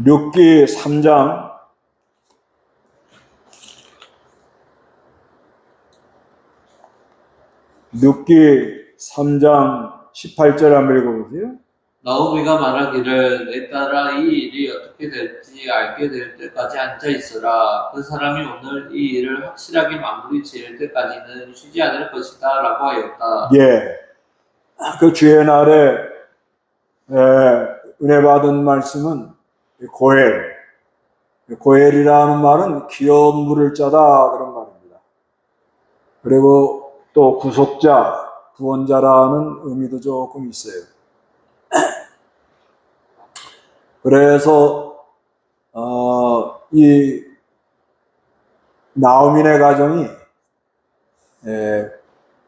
룻기 3장 18절 한번 읽어보세요. 나오미가 말하기를 내 딸아 이 일이 어떻게 될지 알게 될 때까지 앉아 있으라. 그 사람이 오늘 이 일을 확실하게 마무리 지을 때까지는 쉬지 않을 것이다 라고 하였다. 예, 그 주의 날에 은혜 받은 말씀은 고엘이라는 말은 귀여운 물을 짜다 그런 말입니다. 그리고 또 구속자, 구원자라는 의미도 조금 있어요. 그래서 이 나오미네 가정이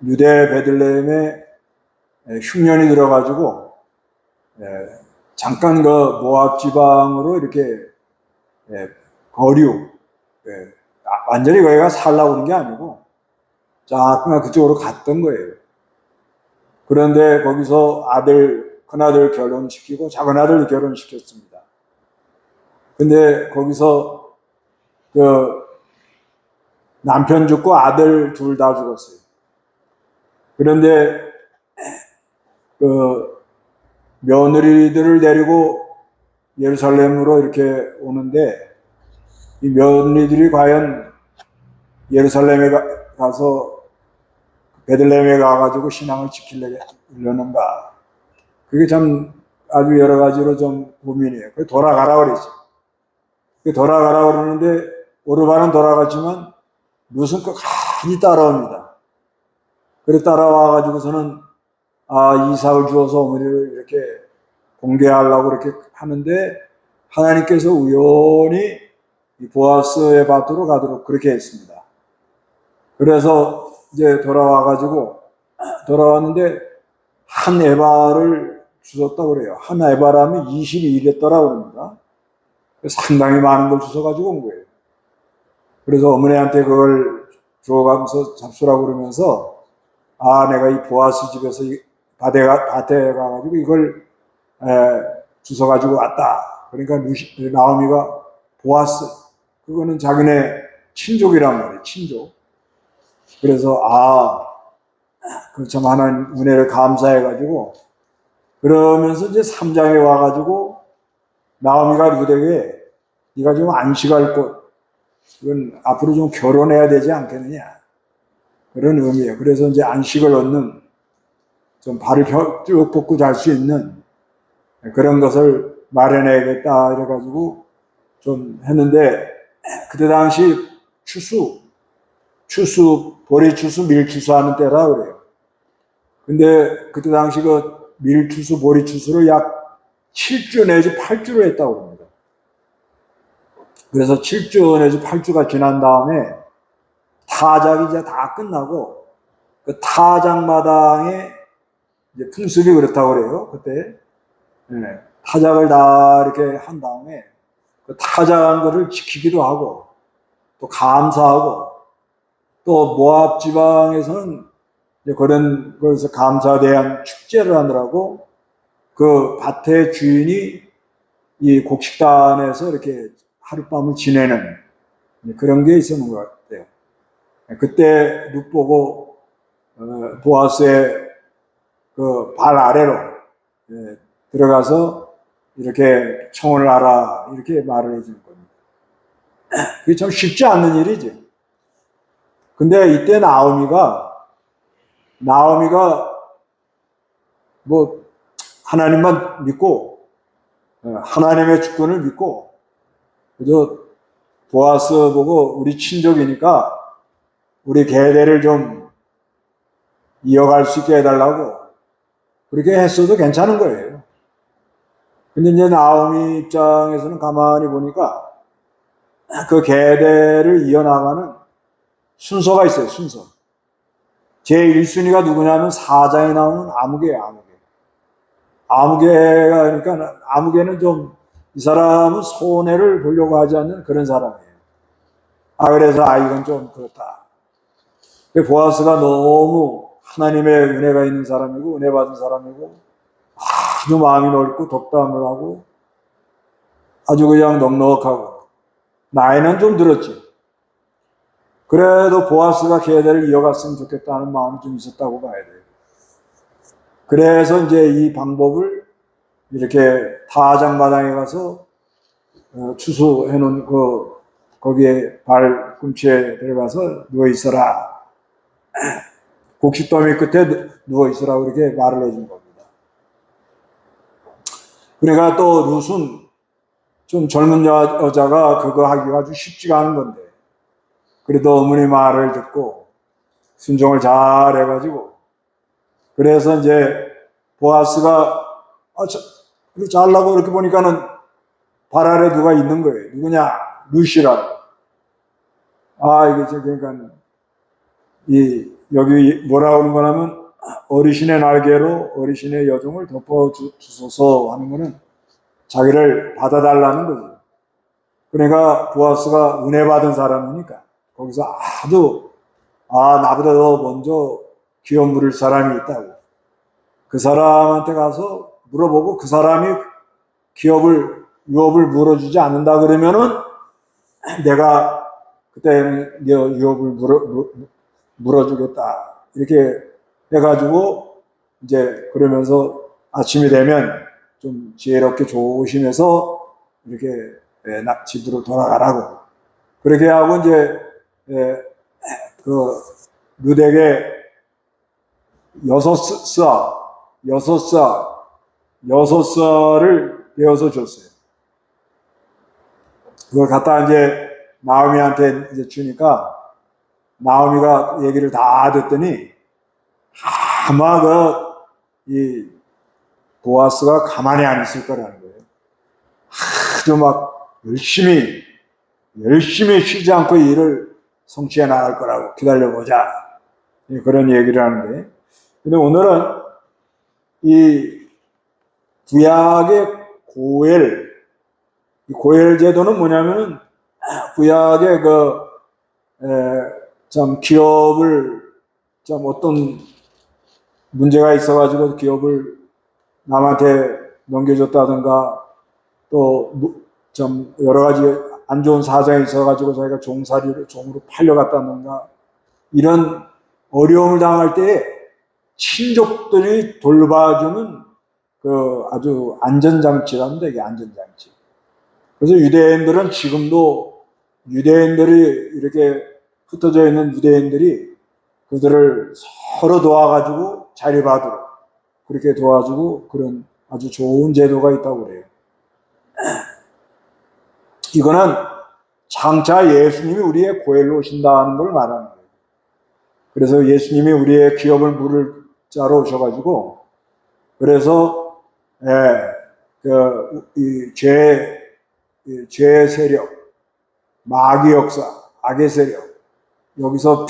유대 베들레헴에 흉년이 들어가지고 잠깐 그 모압 지방으로 이렇게 거류, 완전히 거기가 살라고 그런 게 아니고 잠깐 그쪽으로 갔던 거예요. 그런데 거기서 큰아들 결혼시키고 작은아들 결혼시켰습니다. 근데 거기서 그 남편 죽고 아들 둘 다 죽었어요. 그런데 그 며느리들을 데리고 예루살렘으로 이렇게 오는데 이 며느리들이 과연 예루살렘에 가서 베들레헴에 가가지고 신앙을 지키려는가? 그게 참 아주 여러 가지로 좀 고민이에요. 그래서 돌아가라 그랬죠. 돌아가라 그러는데 오르반은 돌아갔지만 룻은 끝까지 따라옵니다. 그래 따라와가지고서는 이삭을 주어서 어머니를 이렇게 공개하려고 이렇게 하는데 하나님께서 우연히 이 보아스의 밭으로 가도록 그렇게 했습니다. 그래서 이제 돌아왔는데 한 에바를 주셨다고 그래요. 한 에바라면 22일이었더라고 그럽니다. 상당히 많은 걸 주셔가지고 온 거예요. 그래서 어머니한테 그걸 주워가면서 잡수라고 그러면서 내가 이 보아스 집에서 밭에 가가지고 이걸 주워가지고 왔다. 그러니까 나오미가 보아스, 그거는 자기네 친족이란 말이에요. 친족. 그래서 그 참 하나님 은혜를 감사해가지고 그러면서 이제 3장에 와가지고 나오미가 룻에게 네가 좀 안식할 곳, 이건 앞으로 좀 결혼해야 되지 않겠느냐 그런 의미예요. 그래서 이제 안식을 얻는 좀 발을 쭉 뻗고 잘 수 있는 그런 것을 마련해야겠다 이래가지고 좀 했는데 그때 당시 보리추수, 밀추수 하는 때라 그래요. 근데 그때 당시 그 밀추수, 보리추수를 약 7주 내지 8주로 했다고 합니다. 그래서 7주 내지 8주가 지난 다음에 타작이 이제 다 끝나고 그 타작마당에 이제 풍습이 그렇다고 그래요. 그때 타작을 다 이렇게 한 다음에 그 타작한 것을 지키기도 하고 또 감사하고 또 모압 지방에서는 그런 거에서 감사에 대한 축제를 하느라고 그 밭의 주인이 이 곡식단에서 이렇게 하룻밤을 지내는 그런 게 있었는 것 같아요. 그때 룻 보고 보아스의 그 발 아래로 들어가서 이렇게 청혼을 하라 이렇게 말을 해주는 겁니다. 그게 참 쉽지 않는 일이죠. 근데 이때 나오미가 뭐 하나님만 믿고 하나님의 주권을 믿고 그저 보아스 보고 우리 친족이니까 우리 계대를 좀 이어갈 수 있게 해달라고 그렇게 했어도 괜찮은 거예요. 근데 이제 나오미 입장에서는 가만히 보니까 그 계대를 이어나가는 순서가 있어요. 순서. 제1순위가 누구냐면 4장에 나오는 아무개예요. 아무개가 그러니까 아무개는 좀 이 사람은 손해를 보려고 하지 않는 그런 사람이에요. 그래서 이건 좀 그렇다. 보아스가 너무 하나님의 은혜가 있는 사람이고 은혜 받은 사람이고 아주 마음이 넓고 덕담을 하고 아주 그냥 넉넉하고 나이는 좀 들었지. 그래도 보아스가 계대를 이어갔으면 좋겠다는 마음이 좀 있었다고 봐야 돼요. 그래서 이제 이 방법을 이렇게 타작마당에 가서 추수해 놓은 거기에 발꿈치에 들어가서 누워 있어라. 곡식더미 끝에 누워 있으라 그렇게 말을 해준 겁니다. 그러니까 또 룻은 좀 젊은 여자가 그거 하기가 아주 쉽지가 않은 건데, 그래도 어머니 말을 듣고 순종을 잘 해가지고, 그래서 이제 보아스가 잘라고 이렇게 보니까는 발 아래 누가 있는 거예요. 누구냐? 룻이라고. 이게 그러니까 여기 뭐라 하는 거냐면 어르신의 날개로 어르신의 여종을 덮어주소서 하는 거는 자기를 받아달라는 거죠. 그러니까 보아스가 은혜 받은 사람이니까 거기서 아주 나보다 더 먼저 기업 물을 사람이 있다고 그 사람한테 가서 물어보고 그 사람이 유업을 물어주지 않는다 그러면은 내가 그때는 유업을 물어주겠다 이렇게 해가지고 이제 그러면서 아침이 되면 좀 지혜롭게 조심해서 이렇게 집으로 돌아가라고 그렇게 하고 이제 그 룻에게 6쌀을 내어서 줬어요. 그걸 갖다 이제 나오미한테 이제 주니까 나오미가 얘기를 다 듣더니 아마 이 보아스가 가만히 안 있을 거라는 거예요. 아주 막 열심히 쉬지 않고 일을 성취해 나갈 거라고 기다려보자. 그런 얘기를 하는데. 근데 오늘은 이 구약의 고엘 제도는 뭐냐면은 구약의 참 기업을 좀 어떤 문제가 있어가지고 기업을 남한테 넘겨줬다든가 또 좀 여러 가지 안 좋은 사정이 있어가지고 자기가 종으로 팔려갔다든가 이런 어려움을 당할 때 친족들이 돌봐주는 아주 안전장치랍니다. 이게 안전장치. 그래서 유대인들은 지금도 유대인들이 이렇게 흩어져 있는 유대인들이 그들을 서로 도와가지고 자리받도록 그렇게 도와주고 그런 아주 좋은 제도가 있다고 그래요. 이거는 장차 예수님이 우리의 고엘로 오신다는 걸 말하는 거예요. 그래서 예수님이 우리의 기업을 물을 자로 오셔가지고 그래서 죄의 세력, 마귀 역사, 악의 세력 여기서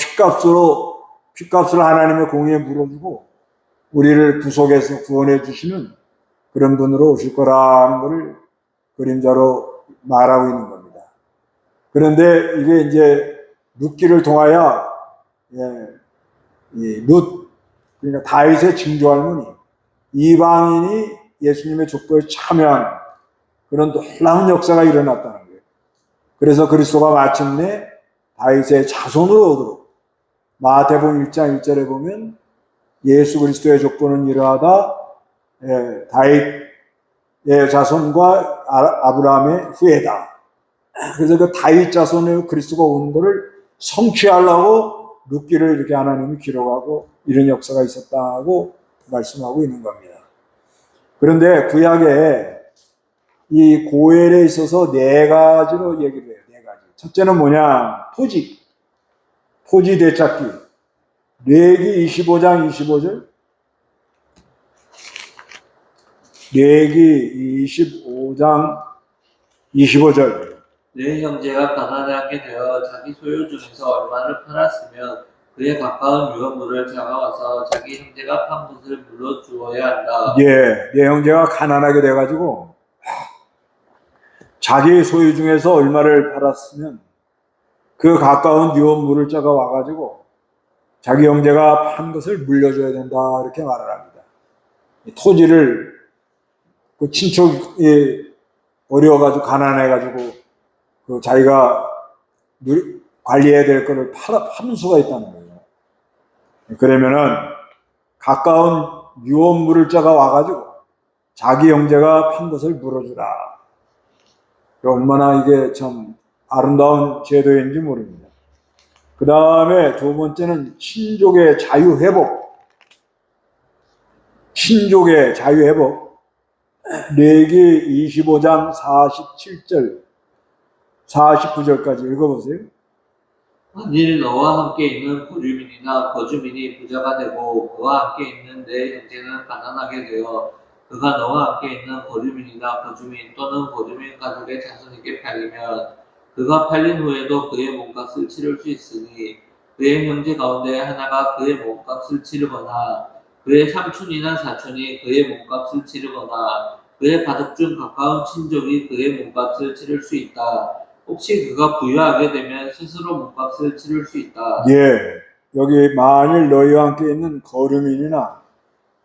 핏값을 하나님의 공의에 물어주고 우리를 구속해서 구원해 주시는 그런 분으로 오실 거라는 것을 그림자로 말하고 있는 겁니다. 그런데 이게 이제 룻기를 통하여 그러니까 다윗의 증조 할머니 이방인이 예수님의 족보에 참여한 그런 놀라운 역사가 일어났다는 거예요. 그래서 그리스도가 마침내 다윗의 자손으로 오도록 마태복음 1장 1절에 보면 예수 그리스도의 족보는 이러하다 다윗의 자손과 아브라함의 후예다. 그래서 그 다윗 자손의 그리스도가 오는 것을 성취하려고 룻기를 이렇게 하나님이 기록하고 이런 역사가 있었다고 말씀하고 있는 겁니다. 그런데 구약에 이 고엘에 있어서 4가지로 얘기를 해요. 4가지. 첫째는 뭐냐? 토지 되찾기. 레기 25장 25절. 레기 25장 25절. 내 형제가 가난하게 되어 자기 소유 중에서 얼마를 팔았으면 그에 가까운 유업물을 잡아와서 자기 형제가 판 것을 물어주어야 한다. 내 형제가 가난하게 돼가지고 자기 소유 중에서 얼마를 팔았으면 그 가까운 유업물을 짜가 와가지고 자기 형제가 판 것을 물려줘야 된다 이렇게 말을 합니다. 토지를 그 친척이 어려워가지고 가난해가지고 그 자기가 관리해야 될 거를 파는 수가 있다는 거예요. 그러면은 가까운 유언물을 자가 와가지고 자기 형제가 판 것을 물어주라. 얼마나 이게 참 아름다운 제도인지 모릅니다. 그 다음에 두 번째는 신족의 자유회복. 신족의 자유회복. 레위기 25장 47절, 49절까지 읽어보세요. 만일 너와 함께 있는 고주민이나 거주민이 부자가 되고 그와 함께 있는 내 형제는 가난하게 되어 그가 너와 함께 있는 거주민이나 거주민 또는 거주민 가족의 자손에게 팔리면 그가 팔린 후에도 그의 몸값을 치를 수 있으니 그의 형제 가운데 하나가 그의 몸값을 치르거나 그의 삼촌이나 사촌이 그의 몸값을 치르거나 그의 가족 중 가까운 친족이 그의 몸값을 치를 수 있다. 혹시 그가 부유하게 되면 스스로 몸값을 치를 수 있다. 예, 여기 만일 너희와 함께 있는 거류민이나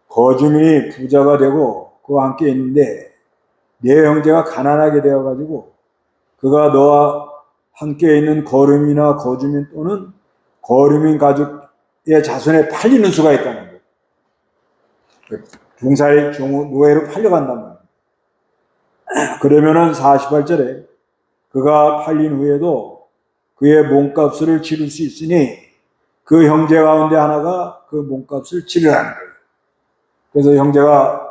거주민이 부자가 되고 그와 함께 있는데 내 형제가 가난하게 되어가지고 그가 너와 함께 있는 거류민이나 거주민 또는 거류민 가족의 자손에 팔리는 수가 있다는 거예요. 종사의 노예로 팔려간단 말이에요. 그러면은 48절에 그가 팔린 후에도 그의 몸값을 치를 수 있으니 그 형제 가운데 하나가 그 몸값을 치르라는 거예요. 그래서 형제가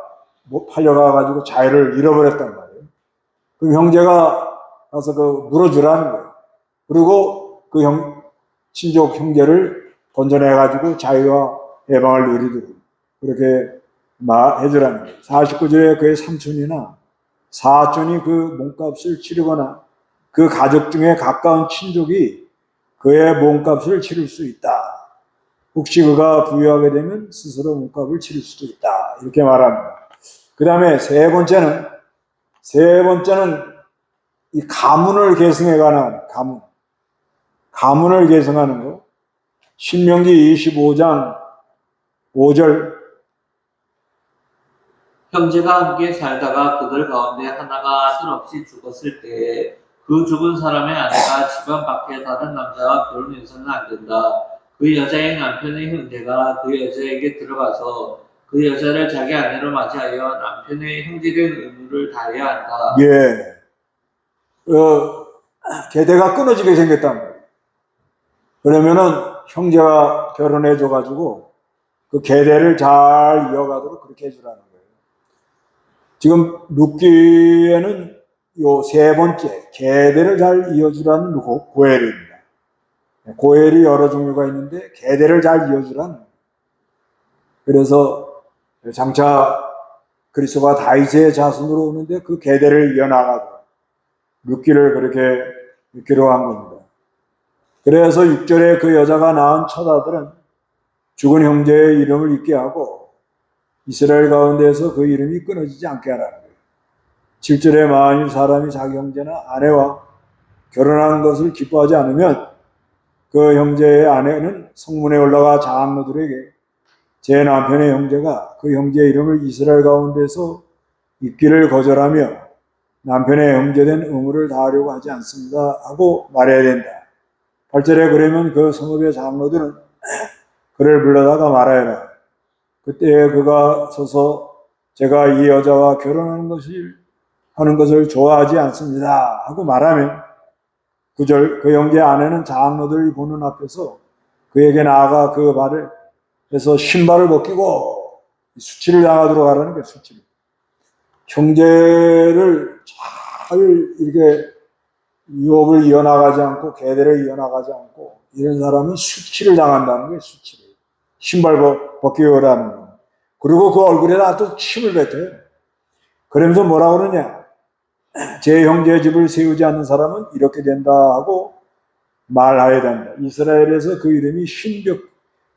팔려가가지고 자유를 잃어버렸단 말이에요. 그럼 형제가 가서 그 물어주라는 거예요. 그리고 그 친족 형제를 건져내가지고 자유와 해방을 누리도록 그렇게 해주라는 거예요. 49절에 그의 삼촌이나 사촌이 그 몸값을 치르거나 그 가족 중에 가까운 친족이 그의 몸값을 치를 수 있다. 혹시 그가 부유하게 되면 스스로 몸값을 치를 수도 있다. 이렇게 말합니다. 그 다음에 세 번째는 이 가문을 계승해 가는 가문을 계승하는 거. 신명기 25장 5절. 형제가 함께 살다가 그들 가운데 하나가 아들 없이 죽었을 때에 그 죽은 사람의 아내가 집안 밖에 다른 남자와 결혼해서는 안 된다. 그 여자의 남편의 형제가 그 여자에게 들어가서 그 여자를 자기 아내로 맞이하여 남편의 형제된 의무를 다해야 한다. 예. 계대가 끊어지게 생겼단 말이에요. 그러면은 형제가 결혼해줘가지고 그 계대를 잘 이어가도록 그렇게 해주라는 거예요. 지금 룻기에는 요 세 번째, 계대를 잘 이어주라는 고엘입니다. 고엘이 여러 종류가 있는데 계대를 잘 이어주라는. 그래서 장차 그리스도가 다윗의 자손으로 오는데 그 계대를 이어나가도록 룻기를 그렇게 기록한 겁니다. 그래서 6절에 그 여자가 낳은 첫 아들은 죽은 형제의 이름을 잊게 하고 이스라엘 가운데에서 그 이름이 끊어지지 않게 하라는 거예요. 7절에 만일 사람이 자기 형제나 아내와 결혼한 것을 기뻐하지 않으면 그 형제의 아내는 성문에 올라가 장로들에게 제 남편의 형제가 그 형제의 이름을 이스라엘 가운데서 잊기를 거절하며 남편의 형제된 의무를 다하려고 하지 않습니다 하고 말해야 된다. 8절에 그러면 그 성읍의 장로들은 그를 불러다가 말하여라. 그때 그가 서서 제가 이 여자와 결혼하는 것을 좋아하지 않습니다 하고 말하면 9절 그 형제 아내는 장로들이 보는 앞에서 그에게 나아가 그 발을 해서 신발을 벗기고 수치를 당하도록 하라는 거예요. 수치를. 형제를 잘 이렇게 유업을 이어나가지 않고 계대를 이어나가지 않고 이런 사람은 수치를 당한다는 거예요. 수치를. 신발 벗기라는 거예요. 그리고 그 얼굴에다 또 침을 뱉어요. 그러면서 뭐라 그러냐. 제 형제의 집을 세우지 않는 사람은 이렇게 된다 하고 말해야 된다. 이스라엘에서 그 이름이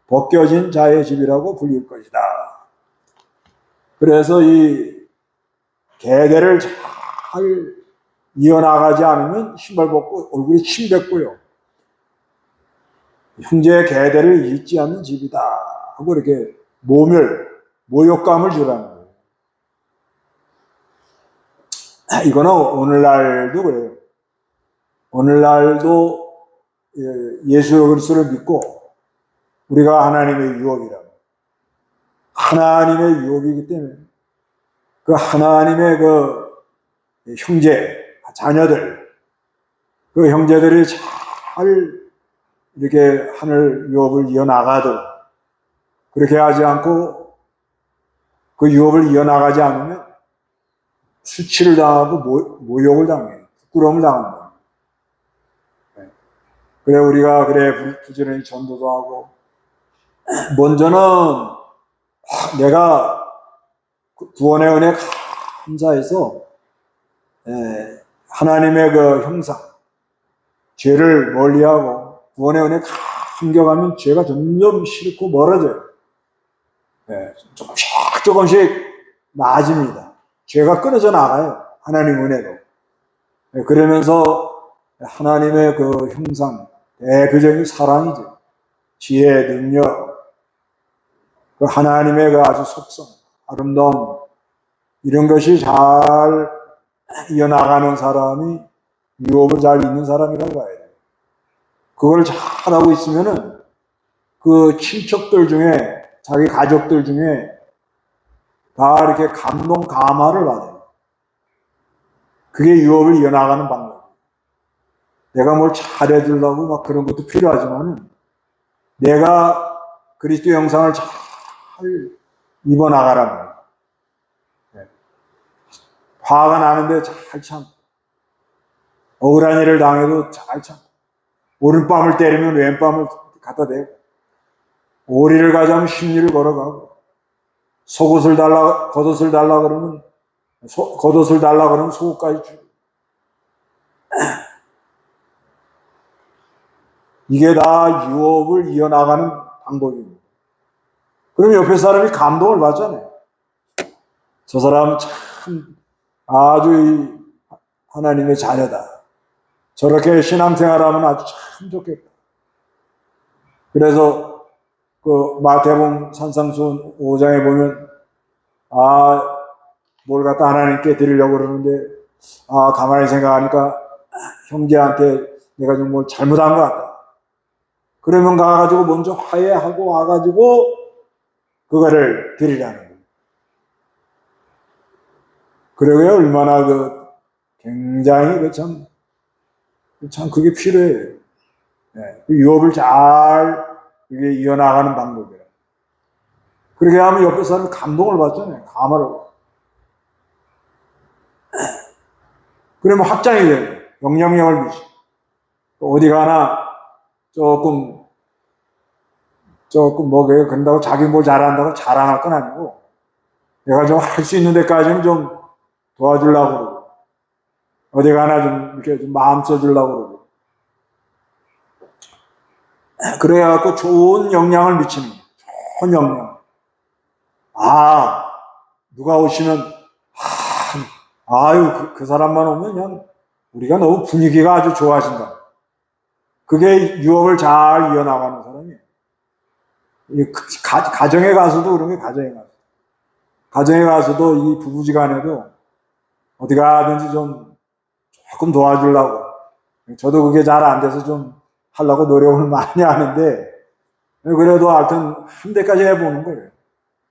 벗겨진 자의 집이라고 불릴 것이다. 그래서 이 계대를 잘 이어나가지 않으면 신발 벗고 얼굴에 침 뱉고요. 형제의 계대를 잊지 않는 집이다 하고 이렇게 모욕감을 주라는 거예요. 이거는 오늘날도 그래요. 오늘날도 예수 그리스도를 믿고 우리가 하나님의 유업이라고. 하나님의 유업이기 때문에 그 하나님의 그 형제, 자녀들, 그 형제들이 잘 이렇게 하늘 유업을 이어나가도 그렇게 하지 않고 그 유업을 이어나가지 않으면 수치를 당하고 모욕을 당해요. 부끄러움을 당한다. 그래 우리가 그래 부지런히 전도도 하고 먼저는 내가 구원의 은혜 감사해서 하나님의 그 형상 죄를 멀리하고 구원의 은혜 감격하면 죄가 점점 싫고 멀어져요. 조금씩 나아집니다. 죄가 끊어져 나가요. 하나님 은혜로. 그러면서 하나님의 그 형상, 대표적인 사랑이죠. 지혜, 능력, 그 하나님의 그 아주 속성, 아름다움, 이런 것이 잘 이어나가는 사람이 유업을 잘 있는 사람이라고 봐야 돼요. 그걸 잘하고 있으면은 그 친척들 중에, 자기 가족들 중에 다 이렇게 감동, 감화를 받아요. 그게 유업을 이어나가는 방법. 내가 뭘 잘해주려고 막 그런 것도 필요하지만은 내가 그리스도 형상을 잘 입어나가라는 거예요. 화가 나는데 잘 참고, 억울한 일을 당해도 잘 참고, 오른뺨을 때리면 왼뺨을 갖다 대고, 오리를 가자면 십리를 걸어가고, 겉옷을 달라 그러면 속옷까지 주고. 이게 다 유업을 이어나가는 방법입니다. 그럼 옆에 사람이 감동을 받잖아요. 저 사람은 참 아주 하나님의 자녀다. 저렇게 신앙생활하면 아주 참 좋겠다. 그래서 그 마태복음 산상수훈 5장에 보면 뭘 갖다 하나님께 드리려고 그러는데 가만히 생각하니까 형제한테 내가 좀 뭘 잘못한 것 같다. 그러면 가가지고 먼저 화해하고 와가지고 그거를 드리라는 거예요. 그러고요, 얼마나 굉장히 참 그게 필요해요. 그 유업을 잘 이어나가는 방법이에요. 그렇게 하면 옆에 사람이 감동을 받잖아요. 감화를. 그러면 확장이 돼요. 영향력을 미치고. 어디 가나 조금 그런다고 자기 뭐 잘한다고 자랑할 건 아니고 내가 좀 할 수 있는 데까지는 좀 도와주려고 그러고 어디 가나 좀 이렇게 좀 마음 써주려고 그러고 그래갖고 좋은 영향을 미치는 거예요. 좋은 영향. 누가 오시면 그 사람만 오면 그냥 우리가 너무 분위기가 아주 좋아진다. 그게 유업을 잘 이어나가는 사람이에요. 가정에 가서도 그런 게 가정에 가서도 이 부부지간에도 어디 가든지 좀 조금 도와주려고. 저도 그게 잘 안 돼서 좀 하려고 노력을 많이 하는데 그래도 하여튼 한 대까지 해보는 거예요.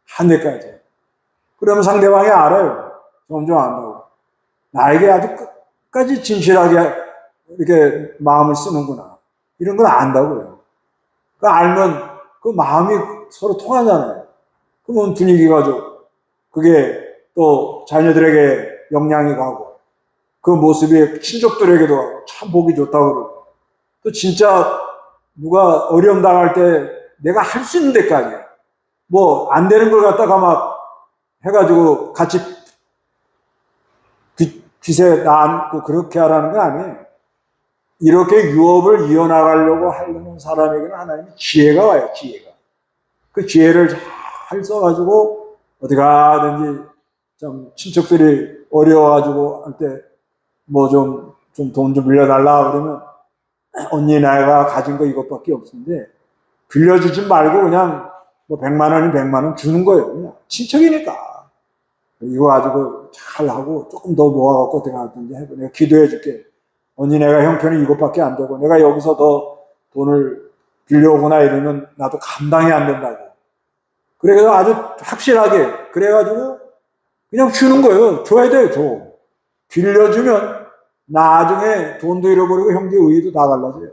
한 대까지. 그러면 상대방이 알아요. 점점 안다고. 나에게 아주 끝까지 진실하게 이렇게 마음을 쓰는구나. 이런 걸 안다고요. 알면 그 마음이 서로 통하잖아요. 그러면 분위기가 그게 또 자녀들에게 영향이 가고 그 모습이 친족들에게도 참 보기 좋다고 그러고 또 진짜 누가 어려움 당할 때 내가 할 수 있는 데까지 뭐 안 되는 걸 갖다가 막 해가지고 같이 빚에 나앉고 그렇게 하라는 거 아니에요. 이렇게 유업을 이어나가려고 하려는 사람에게는 하나님의 지혜가 와요. 지혜가. 그 지혜를 잘 써가지고 어디 가든지 좀 친척들이 어려워가지고 할 때 뭐 좀 돈 좀 빌려달라 그러면 언니 내가 가진 거 이것밖에 없는데 빌려주지 말고 그냥 뭐 100만 원이면 100만 원 주는 거예요. 그냥 친척이니까. 이거 가지고 잘 하고 조금 더 모아갖고 내가 어떤지 해보. 내가 기도해 줄게. 언니 내가 형편이 이것밖에 안 되고 내가 여기서 더 돈을 빌려오거나 이러면 나도 감당이 안 된다고. 그래서 아주 확실하게 그래가지고 그냥 주는 거예요. 줘야 돼요. 줘. 빌려주면 나중에 돈도 잃어버리고 형제 의의도 다 갈라져요.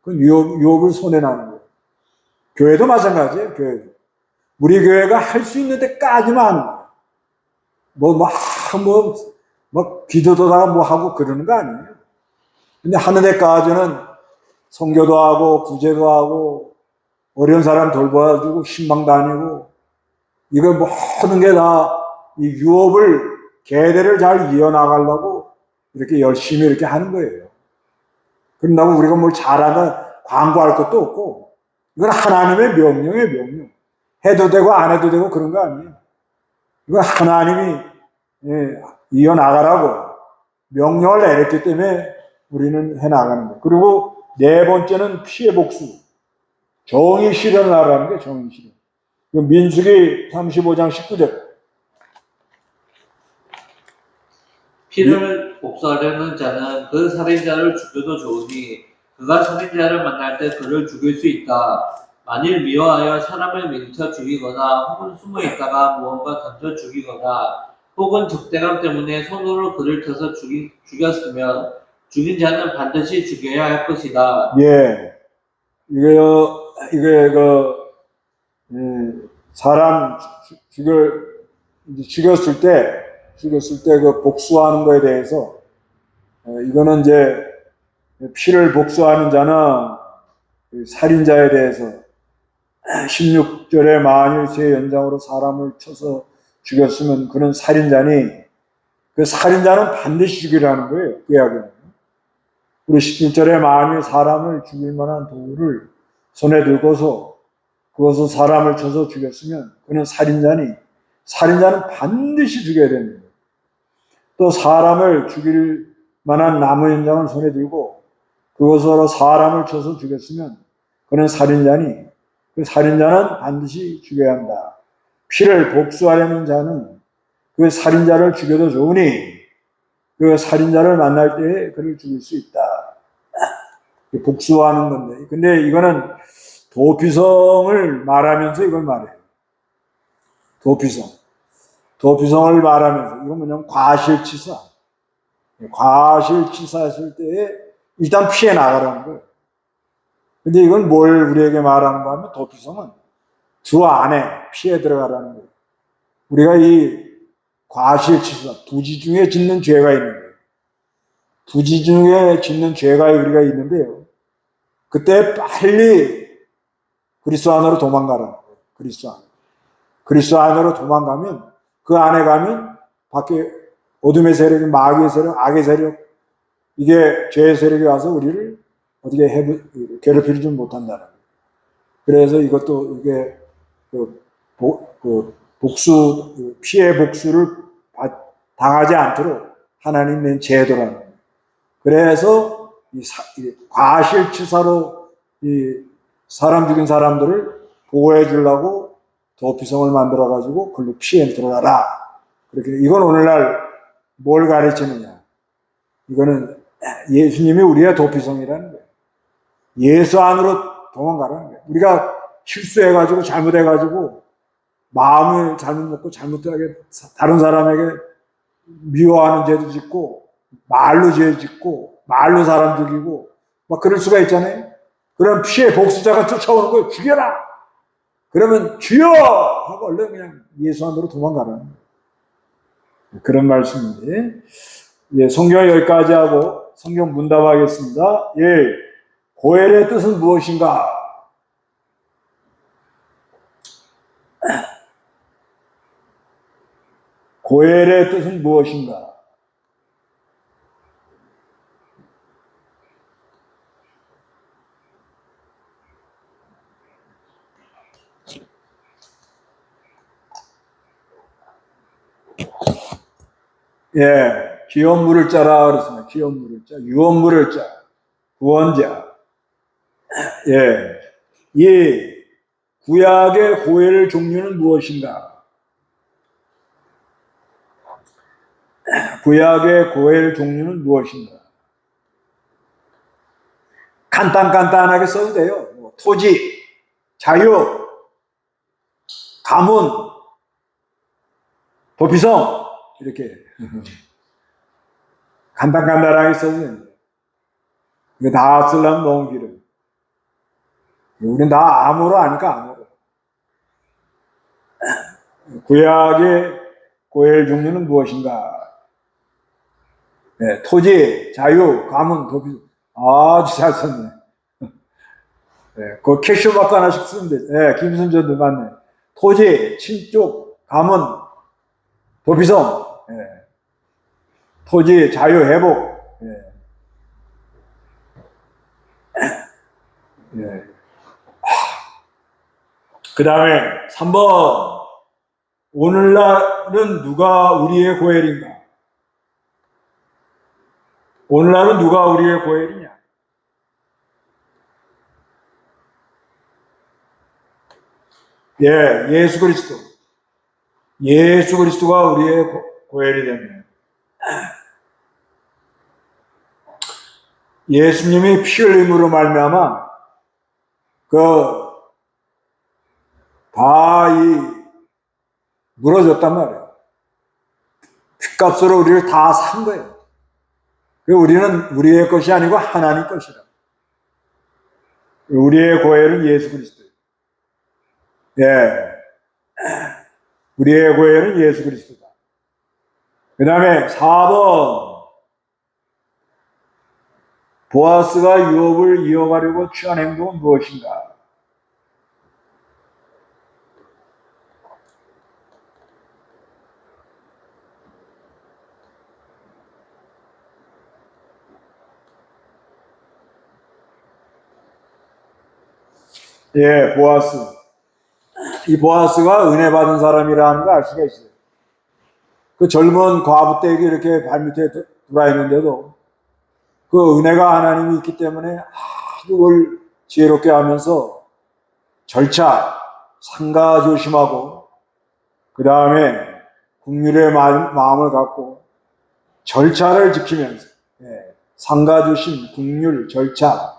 그건 유업을 손해나는 거예요. 교회도 마찬가지예요. 교회도. 우리 교회가 할 수 있는 데까지만 하는 거예요. 막 기도도 다 뭐 하고 그러는 거 아니에요. 근데 하는 데까지는 선교도 하고 구제도 하고 어려운 사람 돌봐주고 신방 다니고 이거 모든 게 다 이 유업을 계대를 잘 이어나가려고 이렇게 열심히 이렇게 하는 거예요. 그런다고 우리가 뭘 잘하다 광고할 것도 없고 이건 하나님의 명령이에요. 명령. 해도 되고 안 해도 되고 그런 거 아니에요. 이건 하나님이 이어나가라고 명령을 내렸기 때문에 우리는 해나가는 거예요. 그리고 네 번째는 피해 복수. 정의 실현을 하라는 게 정의 실현. 민수기 35장 19절. 피를 복수하려는 자는 그 살인자를 죽여도 좋으니 그가 살인자를 만날 때 그를 죽일 수 있다. 만일 미워하여 사람을 밀쳐 죽이거나 혹은 숨어 있다가 무언가 던져 죽이거나 혹은 적대감 때문에 손으로 그를 쳐서 죽였으면 죽인 자는 반드시 죽여야 할 것이다. 예. 사람 죽였을 때 그 복수하는 거에 대해서, 이거는 이제 피를 복수하는 자는 살인자에 대해서 16절에 만일 제 연장으로 사람을 쳐서 죽였으면 그는 살인자니 그 살인자는 반드시 죽이라는 거예요. 그 이야기는. 우리 17절에 만일 사람을 죽일 만한 도구를 손에 들고서 그것을 사람을 쳐서 죽였으면 그는 살인자니 살인자는 반드시 죽여야 됩니다. 또 사람을 죽일 만한 나무 연장을 손에 들고 그것으로 사람을 쳐서 죽였으면 그는 살인자니 그 살인자는 반드시 죽여야 한다. 피를 복수하려는 자는 그 살인자를 죽여도 좋으니 그 살인자를 만날 때에 그를 죽일 수 있다. 복수하는 건데, 근데 이거는 도피성을 말하면서 이걸 말해요. 도피성을 말하면서 이건 뭐냐면 과실치사. 과실치사했을 때에 일단 피해 나가라는 거예요. 근데 이건 뭘 우리에게 말하는가 하면 도피성은 주 안에 피해 들어가라는 거예요. 우리가 이 과실치사, 부지 중에 짓는 죄가 있는 거예요. 부지 중에 짓는 죄가 우리가 있는데요. 그때 빨리 그리스도 안으로 도망가라는 거예요. 그리스도 안으로 도망가면 그 안에 가면 밖에 어둠의 세력, 마귀의 세력, 악의 세력, 이게 죄의 세력이 와서 우리를 어떻게 괴롭히지 못한다는 거예요. 그래서 이것도 이게 피해 복수를 당하지 않도록 하나님 낸 제도라는 거예요. 그래서 과실치사로 사람 죽인 사람들을 보호해 주려고 도피성을 만들어 가지고 그걸로 피해 들어가라. 그렇게 이건 오늘날 뭘 가르치느냐? 이거는 예수님이 우리의 도피성이라는 거예요. 예수 안으로 도망가라는 거예요. 우리가 실수해가지고 잘못해가지고 마음을 잘못 먹고 잘못하게 다른 사람에게 미워하는 죄도 짓고 말로 죄 짓고 말로 사람 죽이고 막 그럴 수가 있잖아요. 그럼 피해 복수자가 쫓아오는 거예요. 죽여라. 그러면 주여 하고 얼른 그냥 예수 안으로 도망가라는 거예요. 그런 말씀인데, 예, 성경 여기까지 하고 성경 문답하겠습니다. 예, 고엘의 뜻은 무엇인가? 고엘의 뜻은 무엇인가? 예, 기업 물을 자라 그랬습니다. 기업 물을 자, 유업 물을 자, 구원자. 예, 이 구약의 고엘 종류는 무엇인가? 구약의 고엘 종류는 무엇인가? 간단하게 써도 돼요. 토지, 자유, 가문, 도피성 이렇게 간단하게 써도 됩니다. 이거 다 쓰려면 너무 길어요. 우리는 다 암호로 아니까 암호로. 구약의 고엘 종류는 무엇인가? 네, 토지, 자유, 가문, 도피성. 아주 잘 썼네. 네, 그 캐시마크 하나씩 쓰면 돼. 네, 김순전도 맞네. 토지, 친족, 가문, 도피성. 네. 토지, 자유, 회복. 네. 네. 그 다음에 3번. 오늘날은 누가 우리의 고엘인가? 오늘날은 누가 우리의 고엘이냐? 예, 예수 그리스도. 예수 그리스도가 우리의 고엘이 됩니다. 예수님이 피 흘림으로 말미암아 다 물어줬단 말이에요. 핏값으로 우리를 다 산 거예요. 우리는 우리의 것이 아니고 하나님 것이라. 우리의 고엘은 예수 그리스도예요. 예. 우리의 고엘은 예수 그리스도다. 그 다음에 4번. 보아스가 유업을 이어가려고 취한 행동은 무엇인가? 예, 보아스. 이 보아스가 은혜 받은 사람이라는 걸 알 수가 있어요. 그 젊은 과부댁이 이렇게 발밑에 들어와 있는데도 그 은혜가 하나님이 있기 때문에 그걸 지혜롭게 하면서 절차, 상가 조심하고 그 다음에 긍휼의 마음을 갖고 절차를 지키면서 상가 조심, 긍휼, 절차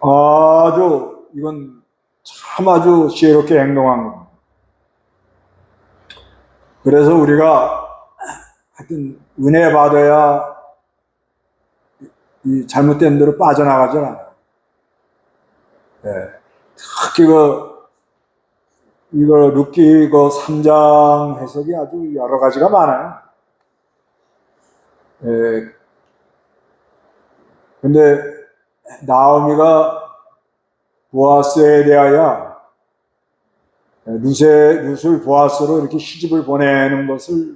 아주 이건 참 아주 지혜롭게 행동한 겁니다. 그래서 우리가 하여튼 은혜 받아야 이 잘못된 대로 빠져나가지 않아요. 특히 이거 룻기 3장 해석이 아주 여러 가지가 많아요. 근데 나오미가 보아스에 대하여 룻을 보아스로 이렇게 시집을 보내는 것을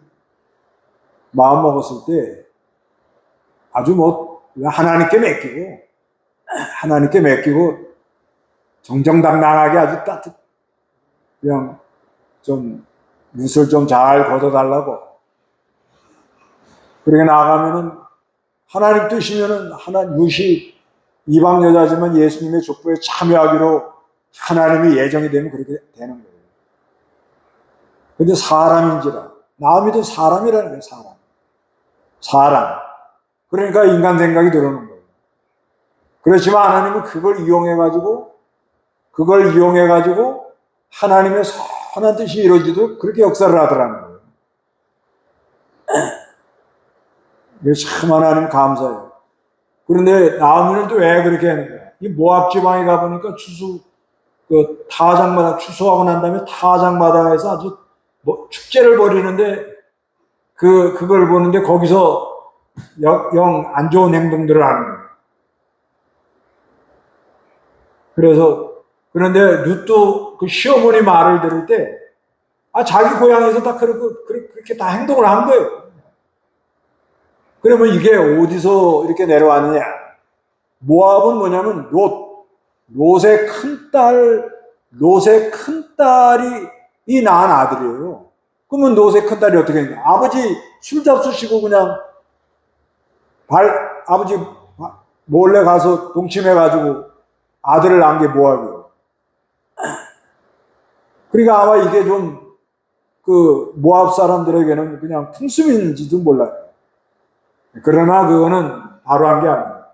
마음 먹었을 때 아주 하나님께 맡기고 정정당당하게 아주 그냥 좀 룻을 좀 잘 걷어달라고. 그렇게 나아가면은 하나님 뜻이면은 룻이 이방 여자지만 예수님의 족보에 참여하기로 하나님이 예정이 되면 그렇게 되는 거예요. 근데 사람인지라. 나오미도 사람이라는 거예요, 사람. 그러니까 인간 생각이 들어오는 거예요. 그렇지만 하나님은 그걸 이용해가지고 하나님의 선한 뜻이 이루어지도록 그렇게 역사를 하더라는 거예요. 이게 참 하나님 감사해요. 그런데 나오미는 또 왜 그렇게 하는 거야? 이 모압 지방에 가보니까 타작마당, 추수하고 난 다음에 타작마당에서 아주 축제를 벌이는데 그걸 보는데 거기서 영 안 좋은 행동들을 하는 거예요. 그런데 룻도 그 시어머니 말을 들을 때, 자기 고향에서 다 그렇게 다 행동을 한 거예요. 그러면 이게 어디서 이렇게 내려왔느냐? 모압은 뭐냐면 롯의 큰딸이 낳은 아들이에요. 그러면 롯의 큰딸이 어떻게 했냐? 아버지 술 잡수시고 그냥 아버지 몰래 가서 동침해가지고 아들을 낳은 게 모압이에요. 그러니까 아마 이게 좀 그 모압 사람들에게는 그냥 풍습인지도 몰라요. 그러나 그거는 바로 한 게 아니에요.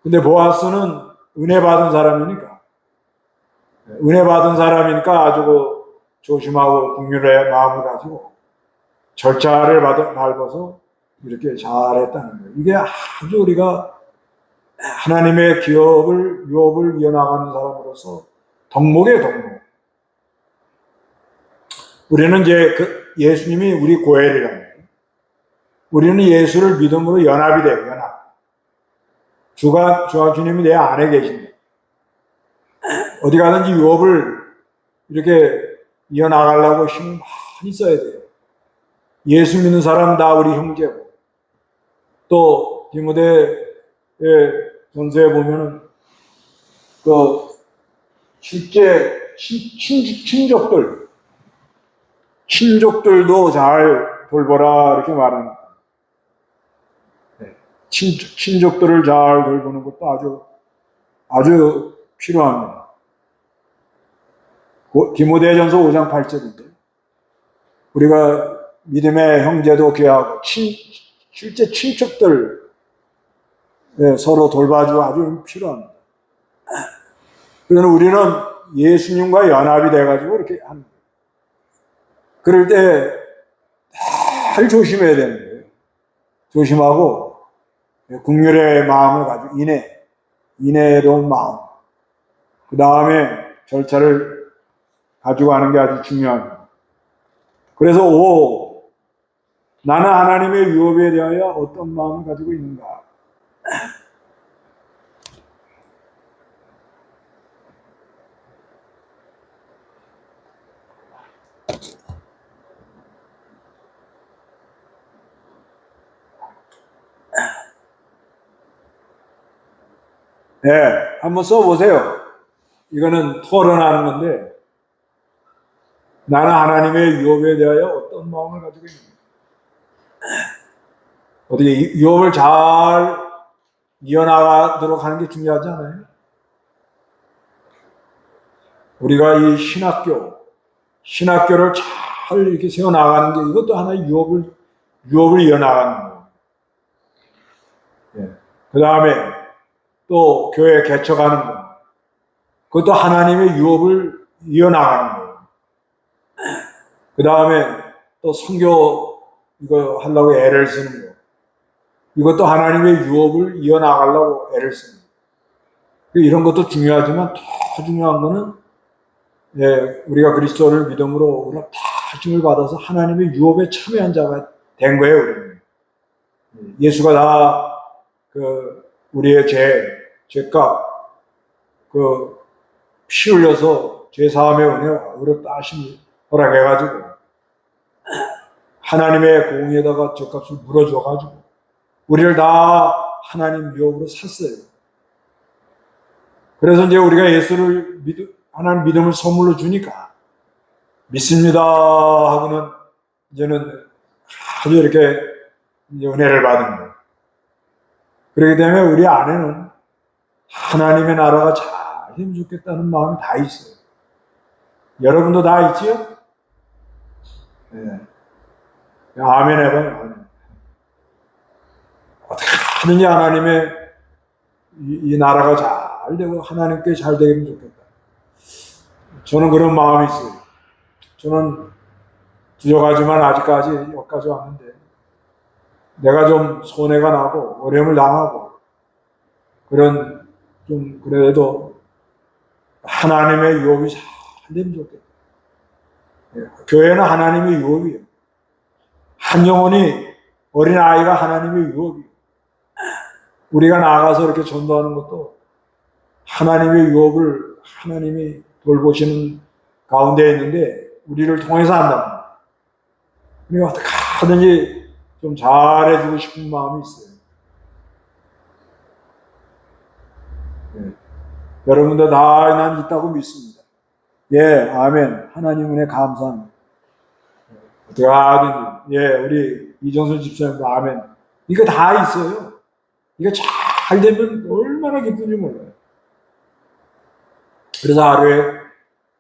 근데 보아스는 은혜 받은 사람이니까, 은혜 받은 사람이니까 아주 그 조심하고 긍휼의 마음을 가지고 절차를 밟아서 이렇게 잘했다는 거예요. 이게 아주 우리가 하나님의 유업을 이어나가는 사람으로서 덕목이에요, 덕목. 우리는 이제 예수님이 우리 고엘이라는 거예요. 우리는 예수를 믿음으로 연합이 돼요, 연합. 주가 주님이 내 안에 계신다. 어디 가든지 유업을 이렇게 이어나가려고 힘을 많이 써야 돼요. 예수 믿는 사람은 다 우리 형제고, 또 디모데의 전서에 보면은 그 실제 친족들도 잘 돌보라 이렇게 말합니다. 친족들을 잘 돌보는 것도 아주 필요합니다. 디모데전서 5장 8절인데 우리가 믿음의 형제도 귀하고 실제 친척들 서로 돌봐주고 아주 필요합니다. 그러나 우리는 예수님과 연합이 돼가지고 이렇게 합니다. 그럴 때 잘 조심해야 되는 거예요. 조심하고 긍휼의 마음을 가지고 인애로운 마음, 그 다음에 절차를 가지고 가는 게 아주 중요합니다. 그래서 나는 하나님의 유업에 대하여 어떤 마음을 가지고 있는가? 네, 한번 써보세요. 이거는 토론하는 건데, 나는 하나님의 유업에 대하여 어떤 마음을 가지고 있는가? 어떻게 유업을 잘 이어나가도록 하는 게 중요하지 않아요? 우리가 이 신학교를 잘 이렇게 세워나가는 게 이것도 하나의 유업을 이어나가는 거예요. 네. 그 다음에 또 교회 개척하는 거. 그것도 하나님의 유업을 이어나가는 거예요. 그 다음에 또 선교 이거 하려고 애를 쓰는 거. 이것도 하나님의 유업을 이어나가려고 애를 쓰는 거예요. 이런 것도 중요하지만 더 중요한 거는 우리가 그리스도를 믿음으로 우리가 다 힘을 받아서 하나님의 유업에 참여한 자가 된 거예요. 우리는. 예수가 다 우리의 죄값 피 흘려서 죄사함의 은혜와 의롭다 하심을 허락해가지고 하나님의 공의에다가 죄값을 물어줘가지고 우리를 다 하나님 유업으로 샀어요. 그래서 이제 우리가 예수를 하나님 믿음을 선물로 주니까 믿습니다 하고는 이제는 아주 이렇게 은혜를 받은 거예요. 그렇기 때문에 우리 안에는 하나님의 나라가 잘 되면 좋겠다는 마음이 다 있어요. 여러분도 다 있지요? 네. 아멘 해봐요. 아멘. 어떻게 하느니 하나님의 이 나라가 잘 되고 하나님께 잘 되면 좋겠다. 저는 그런 마음이 있어요. 저는 부족하지만 아직까지 여기까지 왔는데 내가 좀 손해가 나고 어려움을 당하고 그런 좀 그래도 하나님의 유업이 잘 되면 좋겠다. 교회는 하나님의 유업이에요. 한 영혼이 어린아이가 하나님의 유업이에요. 우리가 나가서 이렇게 전도하는 것도 하나님의 유업을 하나님이 돌보시는 가운데 있는데 우리를 통해서 한답니다. 우리가 어떻게 하든지 좀 잘해주고 싶은 마음이 있어요. 여러분도 다 난 있다고 믿습니다. 예, 아멘. 하나님 은혜 감사합니다. 어떻게 하든지, 우리 이정순 집사님도 아멘. 이거 다 있어요. 이거 잘 되면 얼마나 기쁜지 몰라요. 그래서 하루에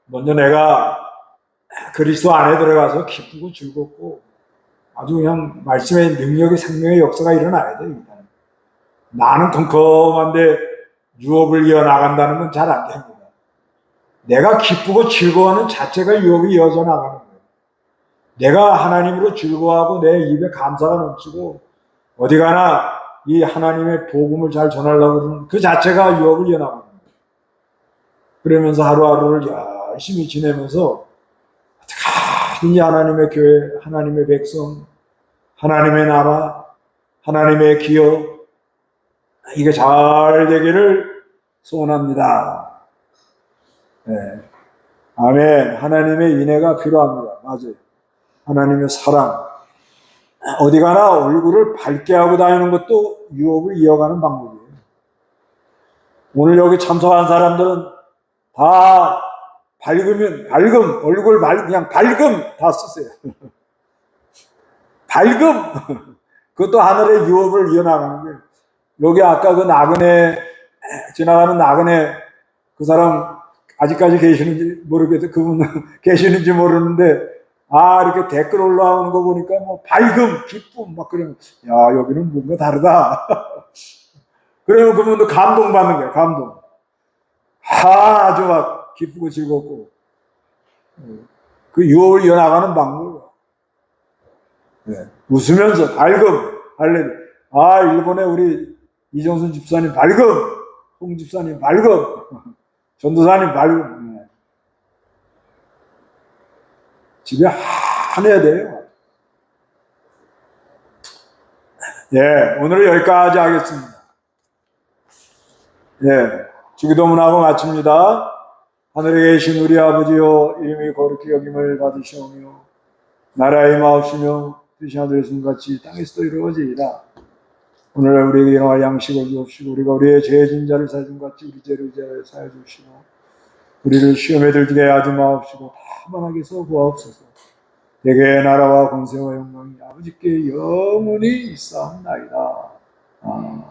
먼저 내가 그리스도 안에 들어가서 기쁘고 즐겁고 아주 그냥 말씀의 능력의 생명의 역사가 일어나야 돼요. 일단. 나는 컴컴한데 유업을 이어나간다는 건 잘 안 됩니다. 내가 기쁘고 즐거워하는 자체가 유업이 이어져 나가는 거예요. 내가 하나님으로 즐거워하고 내 입에 감사가 넘치고 어디 가나 이 하나님의 복음을 잘 전하려고 그러는 그 자체가 유업을 이어나가는 거예요. 그러면서 하루하루를 열심히 지내면서 어떻게든지 하나님의 교회, 하나님의 백성, 하나님의 나라, 하나님의 기업 이게 잘 되기를 소원합니다. 네. 아멘. 하나님의 인애가 필요합니다. 맞아요. 하나님의 사랑. 어디 가나 얼굴을 밝게 하고 다니는 것도 유업을 이어가는 방법이에요. 오늘 여기 참석한 사람들은 다 밝으면, 얼굴 그냥 밝음 다 쓰세요. 밝음! 그것도 하늘의 유업을 이어나가는 거예요. 여기 아까 그 나그네, 지나가는 나그네, 그 사람 아직까지 계시는지 모르겠어요. 그분 계시는지 모르는데, 이렇게 댓글 올라오는 거 보니까 뭐 밝음, 기쁨, 막 그러면, 여기는 뭔가 다르다. 그러면 그분도 감동받는 거예요, 감동. 아주 막 기쁘고 즐겁고. 그 유업을 이어나가는 방법. 네. 웃으면서 밝음, 할렐루야. 일본에 우리 이정순 집사님 밝음, 홍 집사님 밝음, 전도사님 밝음. 네. 집에 환해야 돼요. 예, 오늘은 여기까지 하겠습니다. 예, 주기도문하고 마칩니다. 하늘에 계신 우리 아버지여, 이름이 거룩히 여김을 받으시오며, 나라의 임하옵시며, 뜻이 하늘에서 같이 땅에서도 이루어지이다. 오늘 우리에게 일용할 양식을 주옵시고, 우리가 우리의 죄진 자를 사준 같이 우리 죄를 사여 주시고, 우리를 시험에 들게 하지 마옵시고, 다만 하게서 구하옵소서. 대개의 나라와 권세와 영광이 아버지께 영원히 있사옵나이다. 아멘.